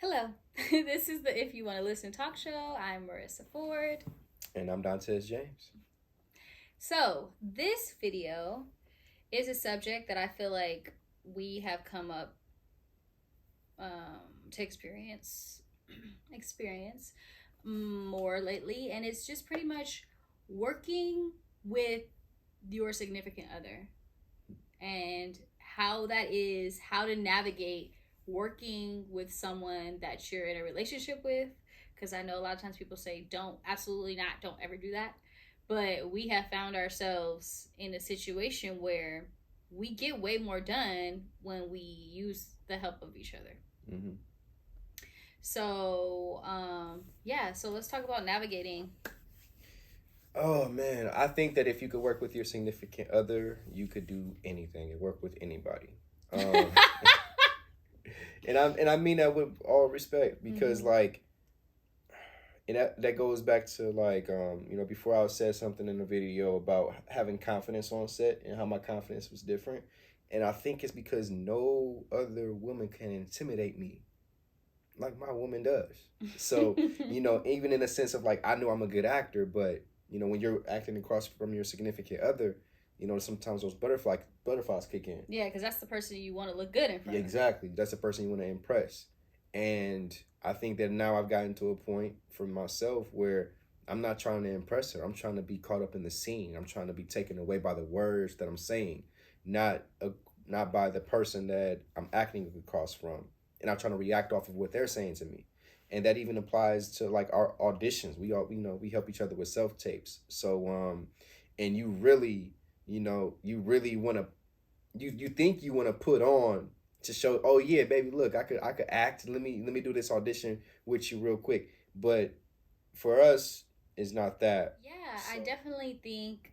Hello, this is the If You Want to Listen talk show. I'm Marissa Ford. And I'm Dantes James. So, this video is a subject that I feel like we have come up to experience more lately, and it's just pretty much working with your significant other and how to navigate working with someone that you're in a relationship with, because I know a lot of times people say don't, absolutely not, don't ever do that, but we have found ourselves in a situation where we get way more done when we use the help of each other. Mm-hmm. So let's talk about navigating. Oh man, I think that if you could work with your significant other, you could do anything and work with anybody. Um, and I mean that with all respect because and that goes back to before I said something in the video about having confidence on set and how my confidence was different, and I think it's because no other woman can intimidate me like my woman does. So, even in a sense of like, I know I'm a good actor, but when you're acting across from your significant other, sometimes those butterflies kick in. Yeah, because that's the person you want to look good in front of. Exactly. That's the person you want to impress. And I think that now I've gotten to a point for myself where I'm not trying to impress her. I'm trying to be caught up in the scene. I'm trying to be taken away by the words that I'm saying, not by the person that I'm acting across from. And I'm trying to react off of what they're saying to me. And that even applies to like our auditions. We all, we help each other with self tapes. So, and you really want to, you think you want to put on to show, oh yeah, baby, look, I could act. Let me do this audition with you real quick. But for us, it's not that. Yeah, so. I definitely think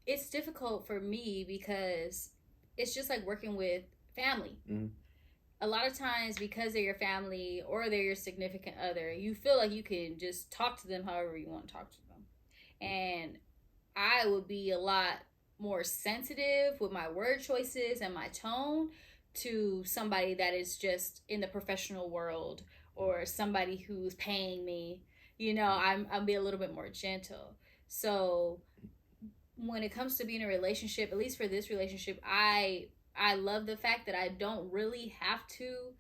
it's difficult for me because it's just like working with family. Mm-hmm. A lot of times, because they're your family or they're your significant other, you feel like you can just talk to them however you want to talk to them. And I would be a lot more sensitive with my word choices and my tone to somebody that is just in the professional world or somebody who's paying me. I'll be a little bit more gentle. So when it comes to being in a relationship, at least for this relationship, I love the fact that I don't really have to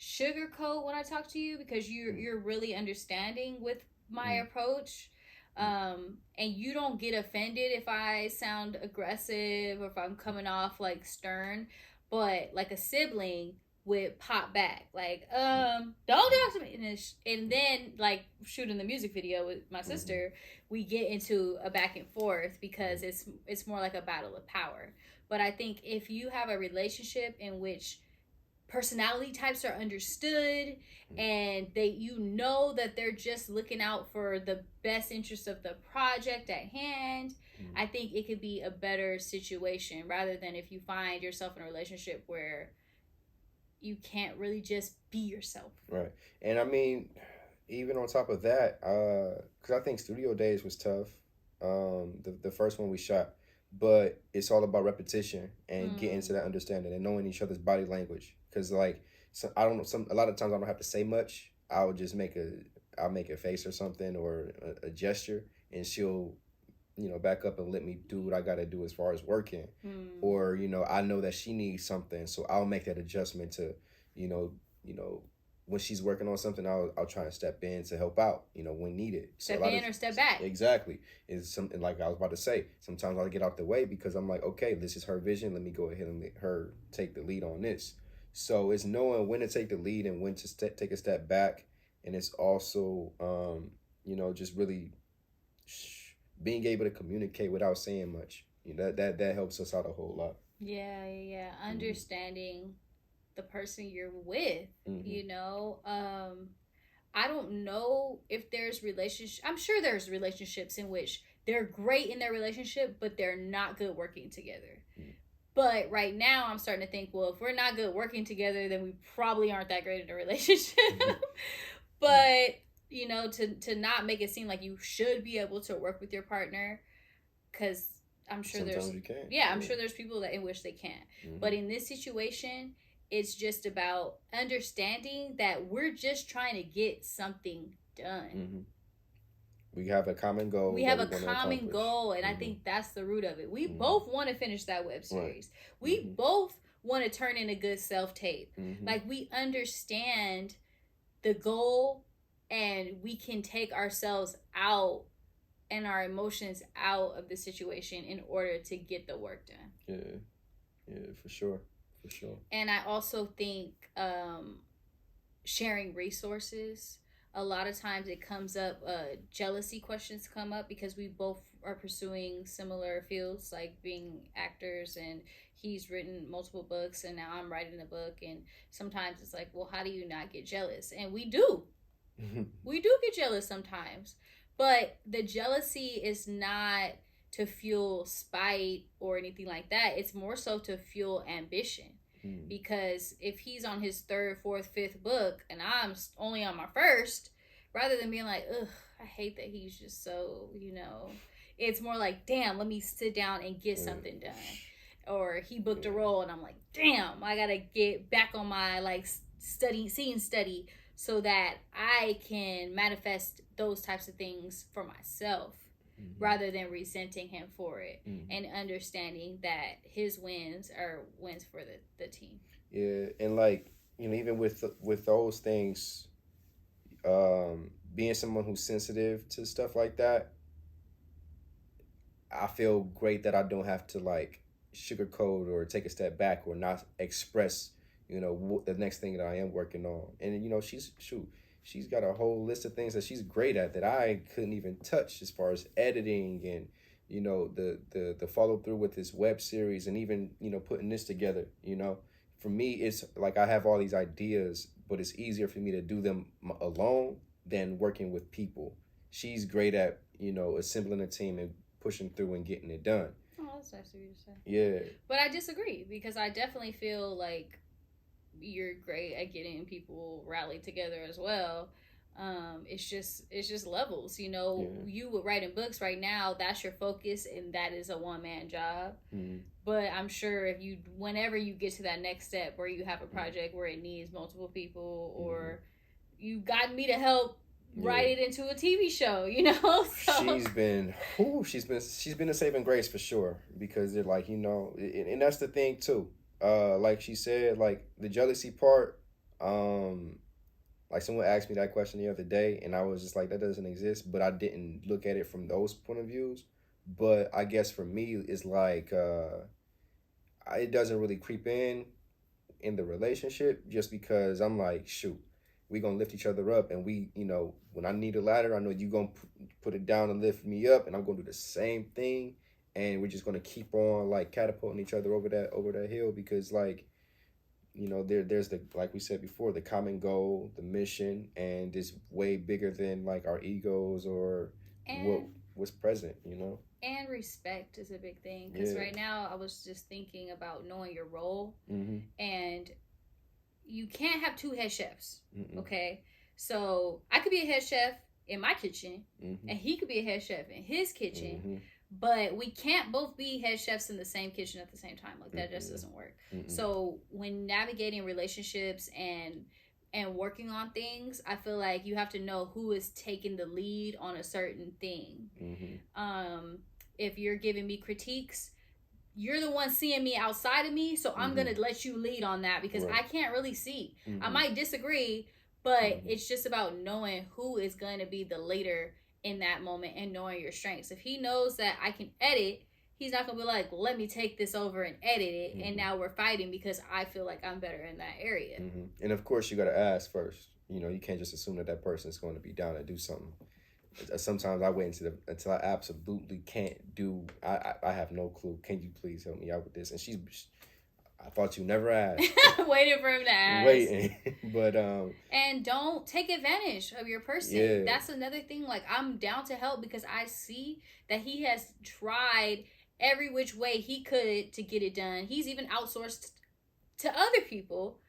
sugarcoat when I talk to you, because you're really understanding with my approach. And you don't get offended if I sound aggressive or if I'm coming off like stern, but like a sibling would pop back like, don't talk to me, and then like shooting the music video with my sister, we get into a back and forth because it's more like a battle of power. But I think if you have a relationship in which personality types are understood and that they're just looking out for the best interest of the project at hand, I think it could be a better situation rather than if you find yourself in a relationship where you can't really just be yourself. Right. And I mean, even on top of that, because I think Studio Days was tough, the first one we shot, but it's all about repetition and getting to that understanding and knowing each other's body language. Because I don't know, a lot of times I don't have to say much. I'll just make a face or something or a gesture, and she'll back up and let me do what I got to do as far as working. Or I know that she needs something, so I'll make that adjustment to when she's working on something, I'll try to step in to help out, when needed. Step in or step back. Exactly. It's something like I was about to say. Sometimes I'll get out the way because I'm like, okay, this is her vision. Let me go ahead and let her take the lead on this. So it's knowing when to take the lead and when to take a step back. And it's also, just really being able to communicate without saying much. That helps us out a whole lot. Yeah. Understanding the person you're with. I don't know if there's relationship. I'm sure there's relationships in which they're great in their relationship, but they're not good working together. But right now I'm starting to think, well, if we're not good working together, then we probably aren't that great in a relationship. But to not make it seem like you should be able to work with your partner, because I'm sure sometimes you can. Yeah, I'm sure there's people that in which they can't. But in this situation, it's just about understanding that we're just trying to get something done. Mm-hmm. We have a common goal. We have a common goal, and I think that's the root of it. We both want to finish that web series. Right. We both want to turn in a good self-tape. Like, we understand the goal, and we can take ourselves out and our emotions out of the situation in order to get the work done. Yeah, for sure. And I also think sharing resources, a lot of times it comes up, jealousy questions come up because we both are pursuing similar fields, like being actors, and he's written multiple books and now I'm writing a book, and sometimes it's like, well, how do you not get jealous? And we do. We do get jealous sometimes, but the jealousy is not to fuel spite or anything like that. It's more so to fuel ambition. Because if he's on his 3rd, 4th, 5th book and I'm only on my 1st, rather than being like, ugh, I hate that he's just so, it's more like, damn, let me sit down and get something done. Or he booked a role and I'm like, damn, I gotta get back on my study so that I can manifest those types of things for myself. Rather than resenting him for it, and understanding that his wins are wins for the team. Yeah, and even with those things, being someone who's sensitive to stuff like that, I feel great that I don't have to sugarcoat or take a step back or not express, the next thing that I am working on. And she's got a whole list of things that she's great at that I couldn't even touch, as far as editing and, the follow through with this web series, and even, putting this together. For me, it's like I have all these ideas, but it's easier for me to do them alone than working with people. She's great at, assembling a team and pushing through and getting it done. Oh, that's nice of you to say. Yeah. But I disagree, because I definitely feel like you're great at getting people rallied together as well. It's just levels, You would writing books right now, that's your focus, and that is a one-man job. But I'm sure whenever you get to that next step where you have a project where it needs multiple people, or you got me to help write it into a TV show, So. She's been a saving grace for sure, because they're like, and that's the thing too. Like she said, the jealousy part, someone asked me that question the other day, and I was just like, that doesn't exist, but I didn't look at it from those point of views. But I guess for me, it's it doesn't really creep in the relationship, just because I'm like, shoot, we gonna lift each other up, and we, when I need a ladder, I know you gonna put it down and lift me up, and I'm gonna do the same thing. And we're just gonna keep on catapulting each other over that hill, because there's the, like we said before, the common goal, the mission, and it's way bigger than our egos or what's present. And respect is a big thing, because right now I was just thinking about knowing your role, and you can't have 2 head chefs. Okay, so I could be a head chef in my kitchen, and he could be a head chef in his kitchen. But we can't both be head chefs in the same kitchen at the same time. That just doesn't work. So when navigating relationships and working on things, I feel like you have to know who is taking the lead on a certain thing. If you're giving me critiques, you're the one seeing me outside of me, so I'm going to let you lead on that, because I can't really see. I might disagree, but it's just about knowing who is going to be the leader in that moment and knowing your strengths. If he knows that I can edit, he's not gonna be like, let me take this over and edit it, and now we're fighting because I feel like I'm better in that area. And of course, you got to ask first. You can't just assume that person is going to be down to do something. Sometimes I wait until I absolutely can't do. I have no clue. Can you please help me out with this? And I thought you never asked. Waiting for him to ask. Waiting. But and don't take advantage of your person. Yeah. That's another thing. I'm down to help, because I see that he has tried every which way he could to get it done. He's even outsourced to other people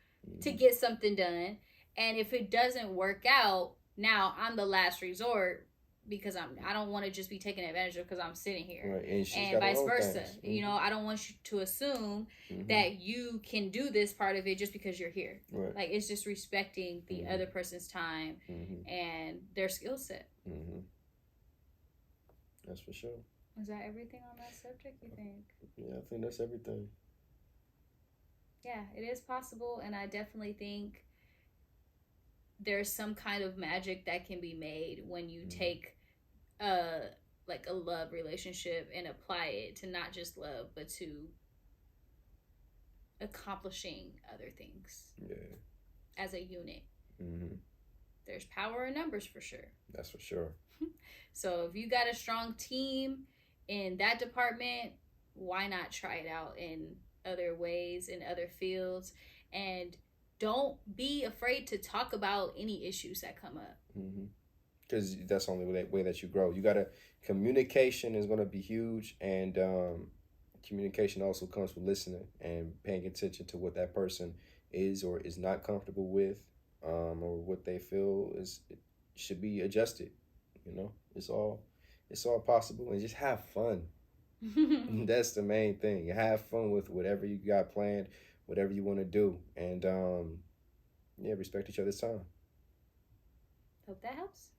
to get something done. And if it doesn't work out, now I'm the last resort, because I don't want to just be taken advantage of because I'm sitting here. Right. And she's And got her vice own versa. things. You know, I don't want you to assume that you can do this part of it just because you're here. Right. Like, it's just respecting the other person's time and their skill set. That's for sure. Is that everything on that subject, you think? Yeah, I think that's everything. Yeah, it is possible, and I definitely think there's some kind of magic that can be made when you take like a love relationship and apply it to not just love, but to accomplishing other things. Yeah. As a unit. There's power in numbers for sure. That's for sure. So if you got a strong team in that department, why not try it out in other ways, in other fields? And don't be afraid to talk about any issues that come up. Because that's the only way that you grow. You got to, communication is going to be huge. And communication also comes with listening and paying attention to what that person is or is not comfortable with, or what they feel should be adjusted. You know, it's all possible, and just have fun. That's the main thing. Have fun with whatever you got planned, whatever you want to do, and respect each other's time. Hope that helps.